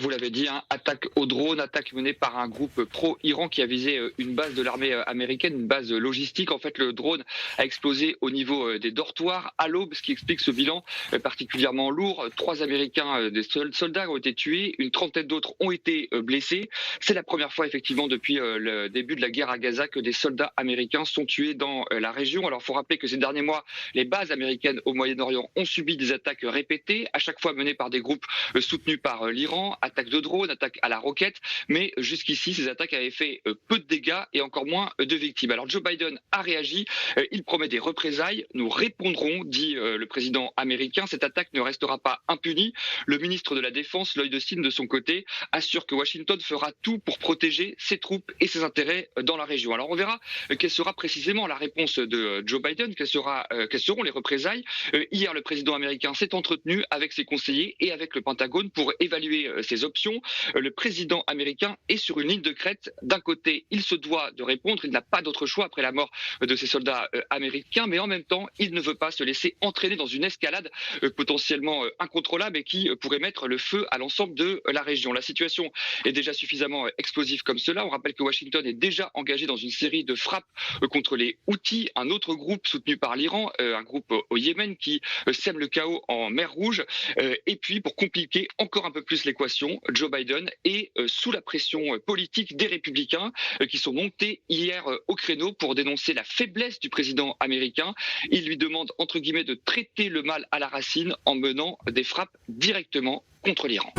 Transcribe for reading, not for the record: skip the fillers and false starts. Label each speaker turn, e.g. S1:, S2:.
S1: Vous l'avez dit, attaque au drone, attaque menée par un groupe pro-Iran qui a visé une base de l'armée américaine, une base logistique. En fait, le drone a explosé au niveau des dortoirs à l'aube, ce qui explique ce bilan particulièrement lourd. 3 Américains, des soldats ont été tués, une trentaine d'autres ont été blessés. C'est la première fois, effectivement, depuis le début de la guerre à Gaza que des soldats américains sont tués dans la région. Alors, il faut rappeler que ces derniers mois, les bases américaines au Moyen-Orient ont subi des attaques répétées, à chaque fois menées par des groupes soutenus par l'Iran. Attaques de drones, attaques à la roquette, mais jusqu'ici, ces attaques avaient fait peu de dégâts et encore moins de victimes. Alors Joe Biden a réagi, il promet des représailles, nous répondrons, dit le président américain, cette attaque ne restera pas impunie. Le ministre de la Défense, Lloyd Austin, de son côté, assure que Washington fera tout pour protéger ses troupes et ses intérêts dans la région. Alors on verra quelle sera précisément la réponse de Joe Biden, quelles seront les représailles. Hier, le président américain s'est entretenu avec ses conseillers et avec le Pentagone pour évaluer ses options. Le président américain est sur une ligne de crête. D'un côté, il se doit de répondre, il n'a pas d'autre choix après la mort de ses soldats américains, mais en même temps, il ne veut pas se laisser entraîner dans une escalade potentiellement incontrôlable et qui pourrait mettre le feu à l'ensemble de la région. La situation est déjà suffisamment explosive comme cela. On rappelle que Washington est déjà engagé dans une série de frappes contre les Houthis, un autre groupe soutenu par l'Iran, un groupe au Yémen qui sème le chaos en mer Rouge. Et puis, pour compliquer encore un peu plus l'équation, Joe Biden est sous la pression politique des républicains qui sont montés hier au créneau pour dénoncer la faiblesse du président américain. Il lui demande, entre guillemets, de traiter le mal à la racine en menant des frappes directement contre l'Iran.